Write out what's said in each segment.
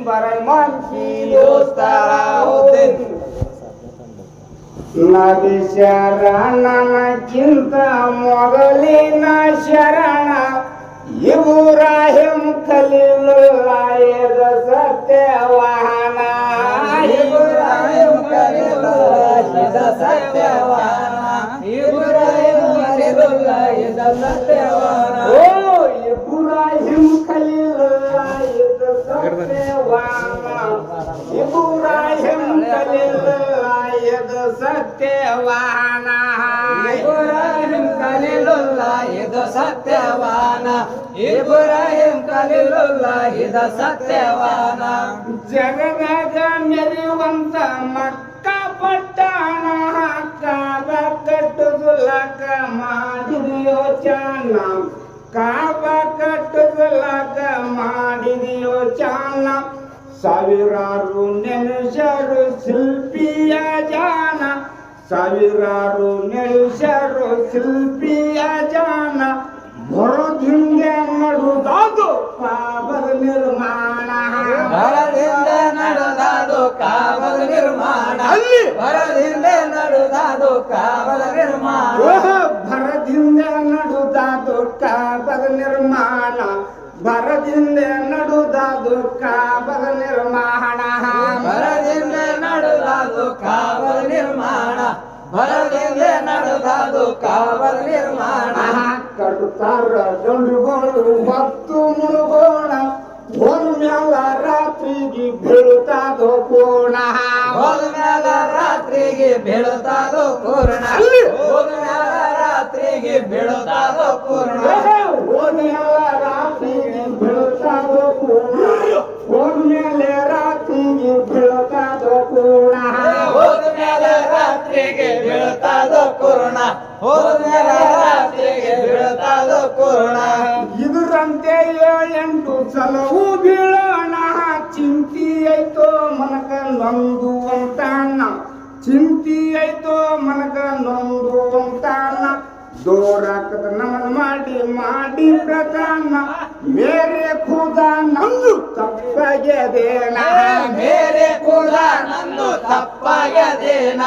Ibrahim Kiyostahuddin Nabi ಶರಣನಕ್ಕಿಂತ ಮೊದಲಿನ ಶರಣ ಇಬ್ರಾಹಿಂ ಖಲೀಲುಲ್ಲಾಹದ ಸತ್ಯವಾಹನ ಇಬ್ರಾಹಿಂ ಖಲೀಲುಲ್ಲಾಹದ ಸತ್ಯವಾಹನ ಇಬ್ರಾಹಿಂ ಖಲೀಲುಲ್ಲಾಹದ ಸತ್ಯವಾಹನ ಓ ಇಬ್ರಾಹಿಂ ಖಲೀಲುಲ್ಲಾಹದ ಸತ್ಯವಾಹನ ಇಬ್ರಾಹಿಂ ಖಲೀಲುಲ್ಲಾಹದ ಸತ್ಯವಾಹನ ಇಬ್ರಾಹಿಂ ಖಲೀಲುಲ್ಲಾಹದ ಸತ್ಯವಾಹನ ಇಬ್ರಾಹಿಂ ಖಲೀಲುಲ್ಲಾಹದ ಸತ್ಯವಾಹನ ಜಗದಾಗ ಮೆರೆಯುವಂತ ಮಕ್ಕ ಪಟ್ಟಣ ಕಾಬ ಕಟ್ಟುದುಲಕ ಮಾಡಿದೆಯೋ ಚಾನ ಕಾಬ ಕಟ್ಟುದುಲಕ ಮಾಡಿದೆಯೋ ಚಾನ ಸಾವಿರಾರು ನೆನೆಸರು ಶಿಲ್ಪಿಯ ಜಾನ ಸಾವಿರಾರು ನೆನೆಸರು ಶಿಲ್ಪಿಯ ಜಾನ ಬರೋದಿಂದೆ ನಡುದಾದು ಕಾಬದ ನಿರ್ಮಾಣ ಭರದಿಂದ ನಡೆದಾದು ಕಾಬದ ನಿರ್ಮಾಣ ಭರದಿಂದ ನಡೆದಾದು ಕಾಬದ ನಿರ್ಮಾಣ ಭರದಿಂದ ನಡುದಾದು ಕಾಬದ ನಿರ್ಮಾಣ ಭರದಿಂದ ನಡುದಾದು ಕಾಬದ ನಿರ್ಮಾಣ ಭರದಿಂದ ನಡೆದಾದು ಕಾಬದ ನಿರ್ಮಾಣ ಭರದಿಂದ ನಡೆದಾದು ಕಾಬದ ನಿರ್ಮಾಣ ಕಡುತ್ತಾರ ಗಂಡುಗಳು ಮತ್ತು ಮುಳುಗೋಣ ಹೋದ್ಮ್ಯಾಲ ರಾತ್ರಿಗೆ ಬೀಳುತ್ತಾದೋ ಪೂರ್ಣ ಹೋದ್ಮ್ಯಾಲ ರಾತ್ರಿಗೆ ಬೀಳುತ್ತಾದೋ ಪೂರ್ಣ ಹೋದ್ಮ್ಯಾಲ ರಾತ್ರಿಗೆ ಬೀಳುತ್ತಾದೋ ಪೂರ್ಣ ಹೋದ್ಮ್ಯಾಲ ರಾತ್ರಿಗೆ ಬೀಳುತ್ತಾದೋ ಪೂರ್ಣ ಹೋದ್ಮೇಲೆ ರಾತ್ರಿಗೆ ಬೀಳುತ್ತಾದೋ ಪೂರ್ಣ ಹೋದ್ಮ್ಯಾಲ ರಾತ್ರಿಗೆ ಬೀಳುತ್ತಾದೋ ಪೂರ್ಣ ಹೋದ್ಮ್ಯಾಲ ರಾತ್ರಿಗೆ ಬೀಳುತ್ತಾದೋ ಪೂರ್ಣ ಇದರಂತೆ 7-8 ಸಲವೂ ಬೀಳೋಣ ಚಿಂತಿ ಐತೋ ಮನಕ ನೊಂದು ಅಂತಾನ ಚಿಂತಿ ಐತೋ ಮನಕ ನೊಂದು ಅಂತಾನ ದೋರಾಕದ ನಮನ ಮಾಡಿ ಮಾಡಿ ಪ್ರಧಾನ ಮೇರೆ ಖುದ ನಂದು ತಪ್ಪಾಗ್ಯದೇನ ಮೇರೆ ಖುದ ನಂದು ತಪ್ಪಾಗ್ಯದೇನ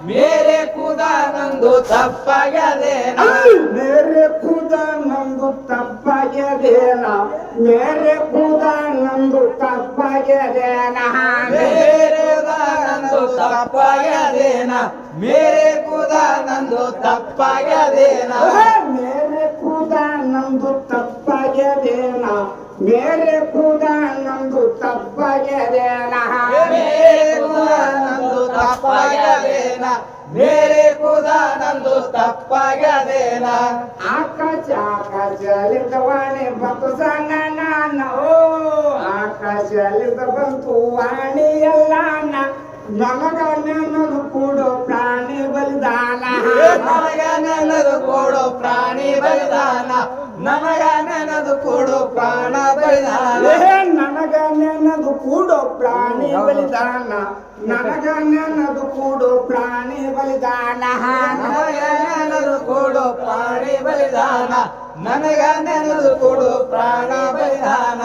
ಮೇರೆ ಖುದ ನಂದು ತಪ್ಪಾಗ್ಯದೇನ ಮೇರೆ ಖುದ ನಂದು ತಪ್ಪಾಗ್ಯದೇನ ಮೇರೆ ಖುದ ನಂದು ತಪ್ಪಾಗ್ಯದೇನ ಮೇರೆ ಖುದ ನಂದು ತಪ್ಪಾಗ್ಯದೇನ ಮೇರೆ ಖುದ ನಂದು ತಪ್ಪಾಗ್ಯದೇನ ಮೇರೆ ಖುದ ನಂದು ತಪ್ಪಾಗ್ಯದೇನ ಮೇರೆ ಖುದ ನಂದು ತಪ್ಪಾಗ್ಯದೇನ ಮೇರೆ ಖುದ ನಂದು ತಪ್ಪಾಗ್ಯದೇನ ಮೇರೆ ಖುದ ನಂದು ತಪ್ಪಾಗ್ಯದೇನ ಆಕಾಶ ಆಕಾಶಲಿಂದವಾಣಿ ಬಂತು ಸಣ್ಣ ನಾನ ಓ ಆಕಾಶಲಿಂದ ಬಂತು ವಾಣಿ ಎಲ್ಲ ನನಗ ನೆನದು ಕೂಡೋ ಪ್ರಾಣಿ ಬಲಿದಾನ ನನಗ ನೆನದು ಕೊಡು ಪ್ರಾಣಿ ಬಲಿದಾನ ನನಗ ನೆನದು ಕೊಡು ಪ್ರಾಣ ಬಲಿದಾನ ನನಗ ನೆನದು ಕೂಡೋ ಪ್ರಾಣಿ ಬಲಿದಾನ ನನಗ ನೆನದು ಕೂಡೋ ಪ್ರಾಣಿ ಬಲಿದಾನ ನನಗ ನೆನದು ಕೊಡು ಪ್ರಾಣಿ ಬಲಿದಾನ ನನಗ ನೆನದು ಕೊಡು ಪ್ರಾಣ ಬಲಿದಾನ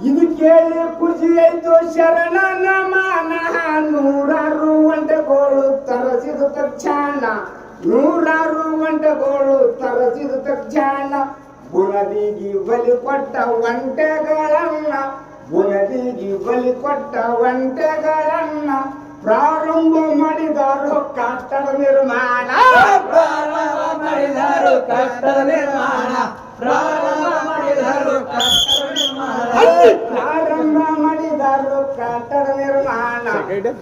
ಇದು ಕೇಳಿ ಖುಷಿ ಆಯ್ತು ಶರಣನ ಮಾನ ನೂರಾರು ಒಂಟೆಗಳು ತರಸಿದ ತಕ್ಷಣ ನೂರಾರು ಒಂಟೆಗಳು ತರಸಿದ ತಕ್ಷಣ ಬುನದಿಗೆ ಬಲಿ ಕೊಟ್ಟ ಒಂಟೆಗಳನ್ನ ಬುನದಿಗೆ ಬಲಿ ಕೊಟ್ಟ ಒಂಟೆಗಳನ್ನ ಪ್ರಾರಂಭ ಮಾಡಿದರು ಕಟ್ಟಡ ನಿರ್ಮಾಣ ಪ್ರಾರಂಭ ಮಾಡಿದರು ಕಟ್ಟಡ ನಿರ್ಮಾಣ ಪ್ರಾರಂಭ ಮಾಡಿದರು ಕಟ್ಟಡ ನಿರ್ಮಾಣ ಪ್ರಾರಂಭ ಮಾಡಿದರು ಕಟ್ಟಡ ನಿರ್ಮಾಣ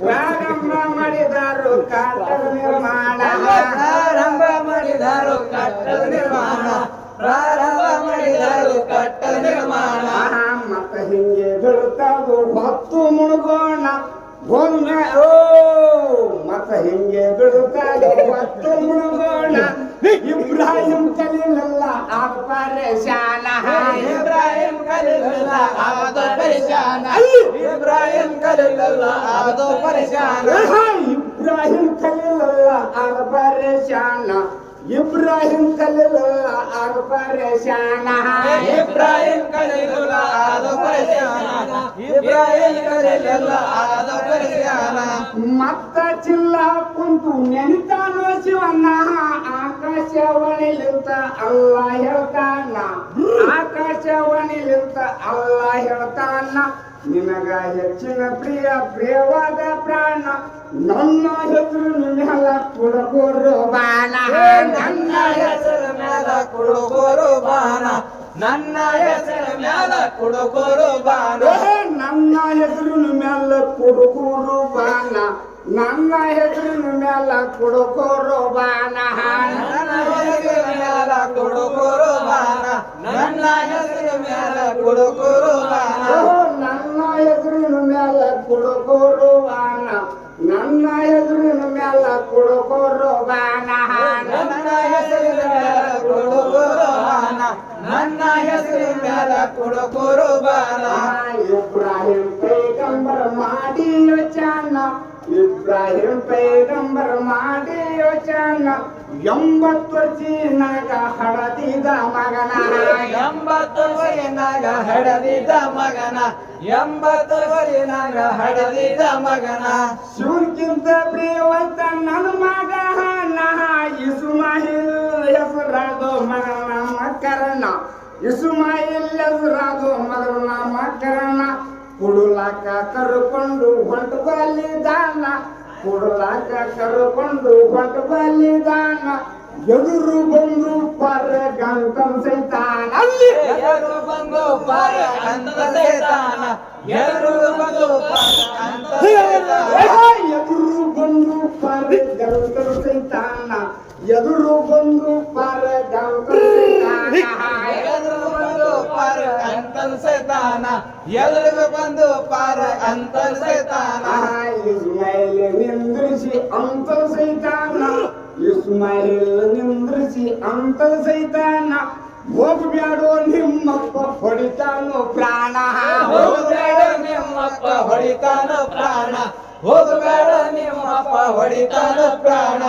ಪ್ರಾರಂಭ ಮಾಡಿದರು ಕಟ್ಟಡ ನಿರ್ಮಾಣ ಪ್ರಾರಂಭ ಮಾಡಿದರು ಕಟ್ಟಡ ನಿರ್ಮಾಣ ಪ್ರಾರಂಭ ಮಾಡಿದರು ಕಟ್ಟಡ ನಿರ್ಮಾಣ ಮತ್ತ ಹಿಂಗೆ ಬೀಳ್ತಾವು ಹೊತ್ತು ಮುಳುಗೋಣ ಒಮ್ಮೆ ಓ ಮತ್ತ ಹಿಂಗೆ ಬೀಳ್ತಾವು ಹೊತ್ತು ಮುಳುಗೋಣ ಇಬ್ರಾಹಿಂ ಖಲೀಲುಲ್ಲ ಆಗ ಪರೇಶಾನ ಇಬ್ರಾಹಿಂ ಖಲೀಲುಲ್ಲ ಆಗ ಪರೇಶಾನ ಇಬ್ರಾಹಿಂ ಖಲೀಲುಲ್ಲ ಆಗ ಪರೇಶಾನ ಇಬ್ರಾಹಿಂ ಖಲೀಲುಲ್ಲ ಆಗ ಪರೇಶಾನ ಇಬ್ರಾಹಿಂ ಕಲೀಲುಲ್ಲಾ ಆಗ ಪರೇಶಾನ ಇಬ್ರಾಹಿಂ ಕಲೀಲುಲ್ಲಾ ಆದ ಪರೇಶಾನ ಇಬ್ರಾಹಿಂ ಕಲೀಲುಲ್ಲಾ ಆದ ಪರೇಶಾನ ಮತ್ತ ಚಿಲ್ಲ ಕುಂತು ನೆನಿತಾನೋ ಶಿವಣ್ಣ ಆಕಾಶವಾಣಿಲಿಂತ ಅಲ್ಲ ಹೇಳ್ತಾನ ಆಕಾಶವಾಣಿಲಿಂತ ಅಲ್ಲ ಹೇಳ್ತಾನ ನಿನಗ ಹೆಚ್ಚಿನ ಪ್ರಿಯವಾದ ಪ್ರಾಣ ನನ್ನ ಹೆಸರು ಮ್ಯಾಲ ಕುಡಗೋರು ಬಾಣ ನನ್ನ ಹೆಸರು ಮ್ಯಾಲ ಕುಡುಗೋರು ಬಾಣ ನನ್ನ ಹೆಸರು ಮ್ಯಾಲ ಕುಡುಗೋರು ಬಾಣ ನನ್ನ ಹೆಸರಿನ ಮ್ಯಾಲ ಕುಡುಗೋರು ಬಾಣ ನನ್ನ ಹೆಸರಿನ ಮ್ಯಾಲ ಕುಡುಗೋರು ಬಾಣ ನನ್ನ ಹೆಸರು ಮ್ಯಾಲ ಕುಡುಗೋರು ಬಾಣ ನನ್ನ ಹೆಸರು ಮ್ಯಾಲ ಕುಡುಗೋರು ಬಾಣ ನನ್ನ ಹೆಸರಿನ ಮ್ಯಾಲ ಕುಡುಗೋರು ಬಾಣ ನನ್ನ ಹೆಸರಿನ ಮ್ಯಾಲ ಕುಡುಗೋರು ಬಾಣ ನನ್ನ ಹೆಸರು ಮ್ಯಾಲ ಕುಡುಗೋರು ಬಾಣ ನನ್ನ ಹೆಸರು ಮ್ಯಾಲ ಕುಡುಗೋರು ಬಾಣ ಇಬ್ರಾಹಿಂ ಪೈಗಂಬರ್ ಮಾಡಿ ಯೋಚನ ಇಬ್ರಾಹಿಂ ಪೈಗಂಬರ್ ಮಾಡಿ ಯೋಚನ 80 ವರ್ಷನಾಗ ಹಡದಿದ ಮಗನ 80 ವರ್ಷನಾಗ ಹಡದಿದ ಮಗನ 80 ವರ್ಷನಾಗ ಹಡದಿದ ಮಗನ ಶಿವನ್ಕಿಂತ ಪ್ರಿಯವಂತ ನನ್ನ ಮಗ ಇಸ್ಮಾಯಿಲ್ ಹೆಸರಾದೋ ಮಗನ ಮಕರಣ ಇಸ್ಮಾಯಿಲ್ ಹೆಸರಾದೋ ಮಗನ ಮಕರಣ ಕುಡುಲಾಕ ಕರ್ಕೊಂಡು ಹೊಂಟು ಬಲಿದಾನ ಕುಡುಲಾಕ ಕರ್ಕೊಂಡು ಹೊಂಟು ಬಲಿದಾನ ಎದುರು ಬಂದು ಪರ ಗಂಟಂ ಸೈತಾನ ಎದುರು ಬಂದು ಪಾರ ಅಂತ ಸೈತಾನ ಎದುರು ಬಂದು ಪಾರ ಅಂತ ಸೈತಾನ ಎದುರು ಬಂದು ಪರ ಗಂಟಂ ಸೈತಾನ ಎದುರು ಬಂದು ಪರ ಗಂಟಂ ಸೈತಾನ ಎದುರು ಬಂದು ಪಾರ ಅಂತ ಸೈತಾನ ಎದುರು ಬಂದು ಪಾರ ಅಂತ ಸೈತಾನ ಇಸ್ಮಾಯಿಲ್ ನಿಂದ್ರಿಸಿ ಅಂತ ಸೈತಾನ ಇಸ್ಮಾಯಿಲ್ ನಿಂದ್ರಿಸಿ ಅಂತ ಸೈತಾನ ಹೋಗ್ಬ್ಯಾಡೋ ನಿಮ್ಮಪ್ಪ ಹೊಡಿತಾನೋ ಪ್ರಾಣ ಹೋಗಬೇಡ ನಿಮ್ಮಪ್ಪ ಹೊಡಿತಾನ ಪ್ರಾಣ ಹೋಗಬೇಡ ನಿಮ್ಮಪ್ಪ ಹೊಡಿತಾನ ಪ್ರಾಣ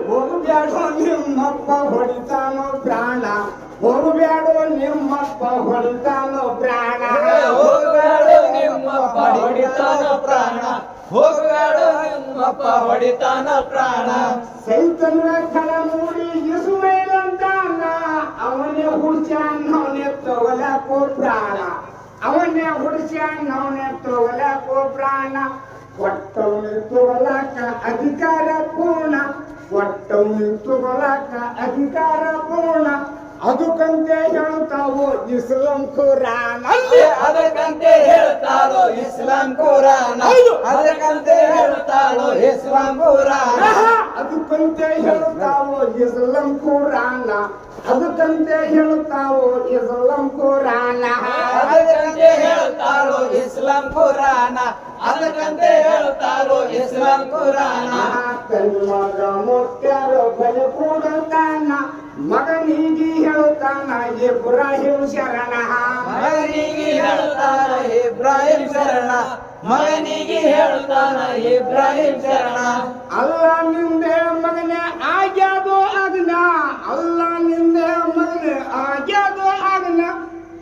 ಹೋಗ್ಬ್ಯಾಡೋ ನಿಮ್ಮಪ್ಪ ಹೊಡಿತಾನೋ ಪ್ರಾಣ ಹೋಗ್ಬ್ಯಾಡೋ ನಿಮ್ಮಪ್ಪ ಹೊಡಿತಾನೋ ಪ್ರಾಣ ಹೋಗಬೇಡ ನಿಮ್ಮಪ್ಪ ಹೊಡಿತಾನ ಪ್ರಾಣ ಹೋಗಬೇಡ ನಿಮ್ಮಪ್ಪ ಹೊಡಿತಾನ ಪ್ರಾಣ ಸೈತನ ಕಳ ಮೂಡಿ ಇಸ್ಮಾಯಿಲ್ ಅಂತಾನ ಅವನೇ ಹುಡ್ಸ್ಯಾನ್ ಅವನೇ ತಗೊಲಕೋ ಪ್ರಾಣ ಅವನೇ ಹುಡ್ಸ್ಯಾನ್ ಅವನೇ ತಗೊಲಕೋ ಪ್ರಾಣ ಕೊಟ್ಟವನು ತಗೊಲಕ ಅಧಿಕಾರ ಪೂರ್ಣ ಕೊಟ್ಟವನು ತಗೊಲಕ ಅಧಿಕಾರ ಪೂರ್ಣ ಅದಕ್ಕಂತೆ ಹೇಳ್ತಾವೋ ಇಸ್ಲಾಂ ಕುರಾನ್ ಅದಕ್ಕಂತೆ ಹೇಳ್ತಾರೋ ಇಸ್ಲಾಂ ಕುರಾನ್ ಅದಕ್ಕಂತೆ ಹೇಳ್ತಾರೋ ಇಸ್ಲಾಂ ಕುರಾನ್ ಅದಕ್ಕಂತೆ ಹೇಳ್ತಾವೋ ಇಸ್ಲಾಂ ಕುರಾನ ಅದಕ್ಕಂತೆ ಹೇಳ್ತಾವೋ ಇಸ್ಲಾಂ ಕುರಾನ ಅದಕ್ಕಂತೆ ಹೇಳ್ತಾರೋ ಇಸ್ಲಾಂ ಕುರಾನ ಅದಕ್ಕಂತೆ ಹೇಳ್ತಾರೋ ಇಸ್ಲಾಂ ಕುರಾನ ಕಣ್ಮಗ ಮುಟ್ಟ್ಯಾರೋ ಬಲಿ ಕೊಡುತ್ತಾನ ಮಗನಿಗೆ ಹೇಳ್ತಾನ ಇಬ್ರಾಹಿಂ ಶರಣ ಮಗನಿಗೆ ಹೇಳ್ತಾನ ಇಬ್ರಾಹಿಂ ಶರಣ ಮಗನಿಗೆ ಹೇಳ್ತಾನ ಇಬ್ರಾಹಿಂ ಶರಣ ಅಲ್ಲ ನಿಂದೆ ಮಗನೇ ಆಗ್ಯಾದೋ ಅಗ್ನ ಅಲ್ಲ ನಿಂದೆ ಮಗನೇ ಆಗ್ಯಾದೋ ಅಗ್ನ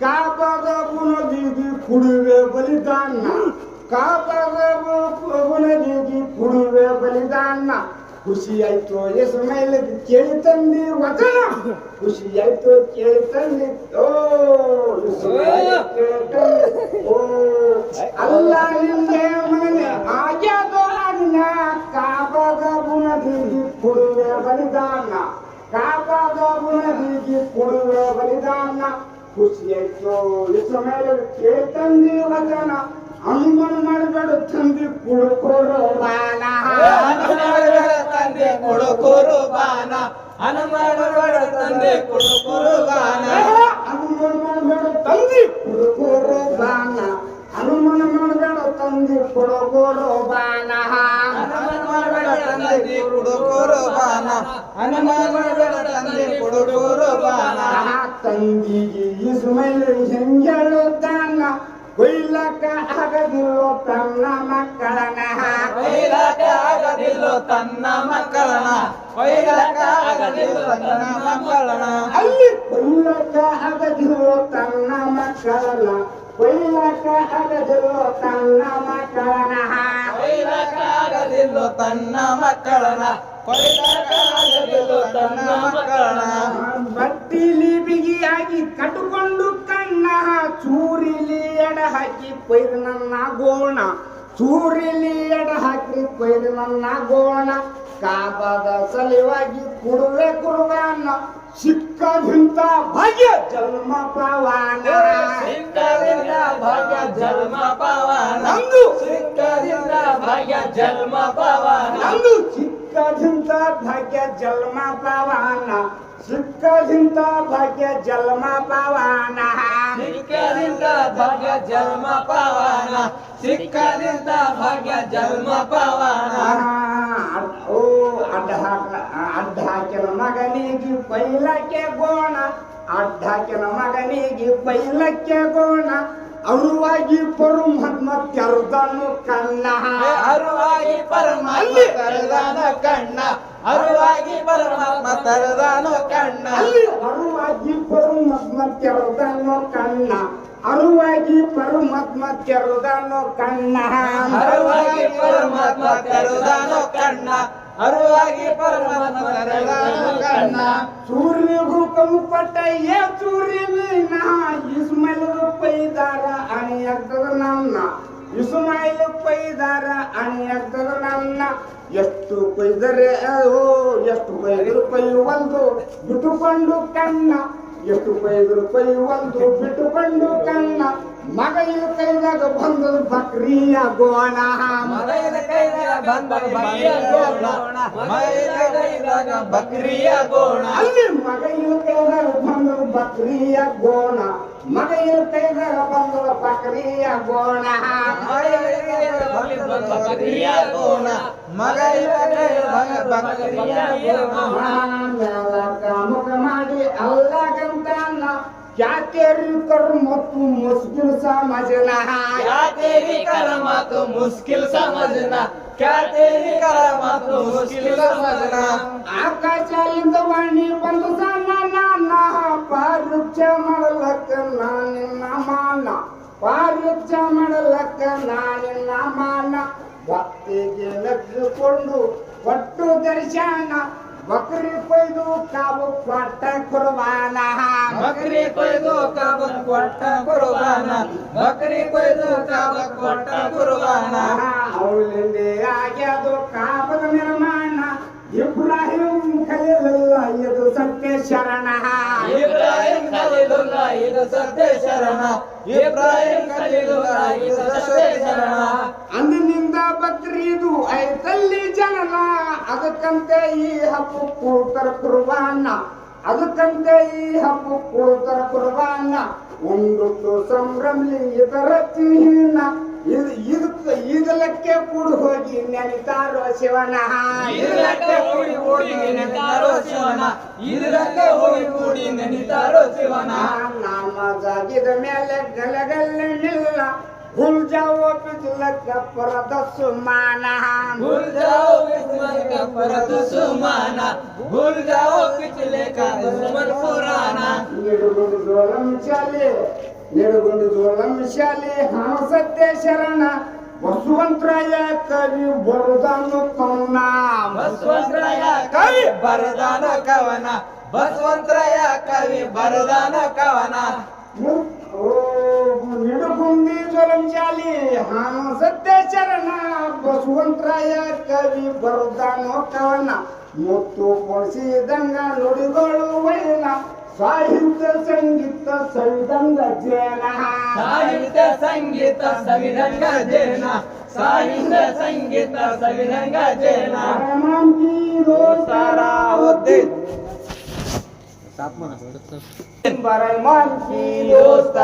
ಕಾಪಾದ ಪುನದೀಗಿ ಕುಡುವೆ ಬಲಿದಾನ ಕಾಪಾದ ಪುನದೀಗಿ ಕುಡುವೆ ಬಲಿದಾನ ಖುಷಿ ಆಯ್ತು ಇಸ್ಮಾಯಿಲ್ ಕೇಳಿ ತಂದಿ ವಚನ ಖುಷಿ ಆಯ್ತು ಕೇಳಿ ತಂದಿ ಓ ಇಸ್ಮಾಯಿಲ್ ಕೇಳಿ ತಂದಿ ಓ ಅಲ್ಲ ನಿಂದೆ ಮಗನೇ ಆಗ್ಯಾದೋ ಅಗ್ನ ಕಾಪಾದ ಪುನದೀಗಿ ಕುಡುವೆ ಬಲಿದಾನ ಕಾಪಾದ ಪುನದೀಗಿ ಕುಡುವೆ ಬಲಿದಾನ ಖುಷಿ ಆಯ್ತು ಇಸ್ಮಾಯಿಲ್ ಕೇಳಿ ತಂದಿ ವಚನ ಅನುಮಾನ ಮಾಡಬೇಡ ತಂದಿ ಕುಡುಕೋರೋ ಬಾಣ ತಂದೆ ಕೊಡುಕೋರು ಬಾನ ಹನುಮಾನಗಡ ತಂದೆ ಕೊಡುಕೋರು ಬಾನ ಅನುಮಾನ ಮಾಡಬೇಡ ತಂದಿ ಕುಡುಕೋರೋ ಬಾಣ ಅನುಮಾನ ಮಾಡಬೇಡ ತಂದಿ ಕುಡುಕೋರೋ ಬಾಣ ಹನುಮಾನಗಡ ತಂದೆ ಕೊಡುಕೋರು ಬಾನ ಹನುಮಾನಗಡ ತಂದೆ ಕೊಡುಕೋರು ಬಾನ ತಂದಿಗೆ ಇಸ್ಮಾಯಿಲ್ ಹೆಂಗೇಳುತ್ತಾನ ಕೊಯ್ಲಕ್ಕ ಆಗದಿರೋ ತನ್ನ ಮಕ್ಕಳನ್ನ ಕೊಯ್ಲಕ್ಕ ಆಗದಿಲ್ಲ ಆಗದಿಲ್ಲೋ ತನ್ನ ಮಕ್ಕಳನ ಕೊಯ್ಲಕ ಆಗದಿಲ್ಲೋ ತನ್ನ ಮಕ್ಕಳನ ಅಲ್ಲಿ ಕೊಯ್ಲಕ ಆಗದಿಲ್ಲೋ ತನ್ನ ಮಕ್ಕಳನ ಕೊಯ್ಲಕ ಆಗದಿಲ್ಲೋ ತನ್ನ ಮಕ್ಕಳನ ಕೊಯ್ಲಕ ಆಗದಿಲ್ಲೋ ತನ್ನ ಮಕ್ಕಳನ ಕೊಯ್ಲಕ ಆಗದಿಲ್ಲೋ ತನ್ನ ಮಕ್ಕಳನ ಬಟ್ಟಿಲಿ ಬಿಗಿಯಾಗಿ ಕಟ್ಟುಕೊಂಡು ಕಣ್ಣ ಚೂರಿಲಿ ಎಡ ಹಾಕಿ ಕೊಯ್ದು ನನ್ನ ಗೋಣ ಚೂರಿಲಿ ಎಡ ಹಾಕಿ ಕೊಯ್ದು ನನ್ನ ಗೋಣ ಕಾಬದ ಸಲುವಾಗಿ ಕುಡುವೆ ಕುರುಗಾನ ಸಿಕ್ಕದಿಂತ ಭಾಗ್ಯ ಜನ್ಮ ಪವಾನ ಸಿಕ್ಕದಿಂದ ಭಾಗ್ಯ ಜನ್ಮ ಪವನ ನಂದು ಸಿಕ್ಕದಿಂದ ಭಾಗ್ಯ ಜನ್ಮ ಪವನ ನಂದು ಸಿಕ್ಕದಿಂತ ಭಾಗ್ಯ ಜನ್ಮ ಪವಾನ ಸಿಕ್ಕದಿಂತ ಭಾಗ್ಯ ಜನ್ಮ ಪವಾನ ಸಿಕ್ಕದಿಂದ ಭಾಗ್ಯ ಜನ್ಮ ಪವನ ಸಿಕ್ಕದಿಂದ ಭಾಗ್ಯ ಜನ್ಮ ಪವನ ಓ ಅಡ್ಡ ಹಾಕಿನ ಮಗನಿಗೆ ಪೈಲಕ್ಕೆ ಗೋಣ ಅಡ್ಡ ಹಾಕಿನ ಮಗನಿಗೆ ಪೈಲಕ್ಕೆ ಗೋಣ ಅರುವಾಗಿ ಪರಮಾತ್ಮ ತೆರೆದನು ಕಣ್ಣ ಅರುವಾಗಿ ಪರಮಾತ್ಮ ತೆರೆದಾನ ಕಣ್ಣ ಅರುವಾಗಿ ಪರಮಾತ್ಮ ತೆರೆದಾನು ಕಣ್ಣ ಅಲ್ಲಿ ಅರುವಾಗಿ ಪರಮಾತ್ಮ ತೆರೆದನು ಕಣ್ಣ ಅರುವಾಗಿ ಪರಮಾತ್ಮ ತೆರೆದನು ಕಣ್ಣ ಅರುವಾಗಿ ಪರಮಾತ್ಮ ತೆರೆದಾನು ಕಣ್ಣ ಅರುವಾಗಿ ಪರಮಾತ್ಮ ತೆರೆದಾನು ಕಣ್ಣ ಸೂರ್ಯಗೂ ಕಂಪಟ ಏ ಸೂರ್ಯನ ಇಸ್ಮಾಯಿಲ್ ಪೈದಾರ ಅಣಿಯಾಗ್ತದ ನನ್ನ ಇಸ್ಮಾಯಿಲ್ ಪೈದಾರ ಅಣಿಯಾಗ್ತದ ನನ್ನ ಎಷ್ಟು ಕೊಯ್ದರೆ ಓ ಎಷ್ಟು ಕೊಯ್ದರು ಕೊಯ್ಯುವಂದು ಬಿಟ್ಟುಕೊಂಡು ಕಣ್ಣ ಎಷ್ಟು ಕೊಯ್ದರು ಕೊಯ್ಯುವಂದು ಬಿಟ್ಟುಕೊಂಡು ಕಣ್ಣ ಮಗನ ಕೈದಾಗ ಬಂದು ಬಕ್ರಿಯ ಗೋಣ ಮಗನ ಕೈದಾಗ ಬಂದ ಬಕ್ರಿಯ ಗೋಣ ಮಗನ ಕೈದಾಗ ಬಕ್ರಿಯ ಗೋಣ ಅಲ್ಲಿ ಮಗನ ಕೈದಾಗ ಬಂದು ಬಕ್ರಿಯ ಗೋಣ ಮಗನ ಕೈದಾಗ ಬಂದು ಬಕ್ರಿಯ ಗೋಣ ಮಗನ ಕೈದಾಗ ಬಂದ ಬಕ್ರಿಯ ಗೋಣ ಮಗನ ಕೈದಾಗ ಬಕ್ರಿಯ ಗೋಣ ಮುಖ ಮಾಡಿ ಅಲ್ಲಗಂತಾನ क्या तेरी कर्म तू मुश्किल समझना क्या तेरी कर्म तू मुश्किल समझना क्या तेरी कर्म तू मुश्किल समझना ಆಕಾಶದಿಂದ ವಾಣಿ ಬಂದು ನನ್ನ ಪಾರುಕ್ಷ ಮಾಡಲಕ್ಕ ನಾನಿನ್ನ ಮಾನ ಪಾರುಕ್ಷ ಮಾಡಲಕ್ಕ ನಾನಿನ್ನ ಮಾನ ಭಕ್ತಿಗೆ ಲಗ್ಗಿಕೊಂಡು ಒಟ್ಟು ದರ್ಶನ ಬಕರಿ ಕೊಯ್ದು ಕಾಬು ಕೊಟ್ಟ ಕುರ್ಬಾನ ಬಕರಿ ಕೊಯ್ದು ಕಾಬ ಕೊಟ್ಟ ಕುರ್ಬಾನ ಬಕರಿ ಕೊಯ್ದು ಕಾಬ ಕೊಟ್ಟ ಕುರ್ಬಾನ ಅವಳಿಂದೆ ಆಗ್ಯದು ಕಾಬದ ನಿರ್ಮಾಣ ಇಬ್ರಾಹಿಂ ಖಲೀಲುಲ್ಲ ಇದು ಸತ್ಯ ಶರಣ ಇಬ್ರಾಹಿಂ ಖಲೀಲುಲ್ಲ ಇದು ಸತ್ಯ ಶರಣ ಇಬ್ರಾಹಿಂ ಖಲೀಲುಲ್ಲ ಇದು ಸತ್ಯ ಶರಣ ಅಂದಿನಿಂದ ಬಕ್ರೀದು ಐತಲ್ಲಿ ಜನನ ಅದಕ್ಕಂತೆ ಈ ಹಬ್ಬ ಕೂತರ ಕುರ್ಬಾನ ಅದಕ್ಕಂತೆ ಈ ಹಬ್ಬ ಕೂತರ ಕುರ್ಬಾನ ಉಂಡುಟ್ಟು ಸಂಭ್ರಮಲಿ ಇದರ ಚಿಹ್ನ ಇದಲಕ್ಕೆ ಕೂಡು ಹೋಗಿ ನೆನಿತಾರೋ ಶಿವನ ಇದಕ್ಕೆ ಹೋಗಿ ಕೂಡಿ ನೆನಿತಾರೋ ಶಿವನ ಇದಕ್ಕೆ ಹೋಗಿ ಕೂಡಿ ನೆನಿತಾರೋ ಶಿವನ ನಾಮ ಜಾಗಿದ ಮೇಲೆ ಗಲಗಲ್ಲ ನಿಲ್ಲ भूल जाओ पिछला कपरद सुमाना भूल जाओ पिछले का परत सुमाना भूल जाओ पिछले का दुश्मन पुराना निडुगुंडु ಜೋಳಂ ಶಾಲೆ ಹಾನ ಸತ್ಯ ಶರಣ ಬಸವಂತರಾಯ ಕವಿ ಬರದಾನು ಕವನ ಬಸವಂತರಾಯ ಕವಿ ಬರದಾನ ಕವನ ಬಸವಂತರಾಯ ಕವಿ ಬರದಾನ ಕವನ ನಿಡುಗುಂದಿ ಜೋಳಂ ಶಾಲೆ ಹಾನ ಸತ್ಯ ಶರಣ ಬಸವಂತರಾಯ ಕವಿ ಬರದಾನು ಕವನ ಮುತ್ತು ಪೊಡಿಸಿದಂಗ ನುಡಿಗಳು ವೈನ ಸಾಹಿತ್ಯ ಸಂಗೀತ ಸವಿದಂಗ ಜೇನ ಸಾಹಿತ್ಯ ಸಂಗೀತ ಸವಿದಂಗ ಜೇನ ಸಾಹಿತ್ಯ ಸಂಗೀತ ಸವಿದಂಗ ಜೇನ ಸಾರಾ ಹೋದೆ ಬರಮಾನ್ ಕಿ ದೋಸ್ತ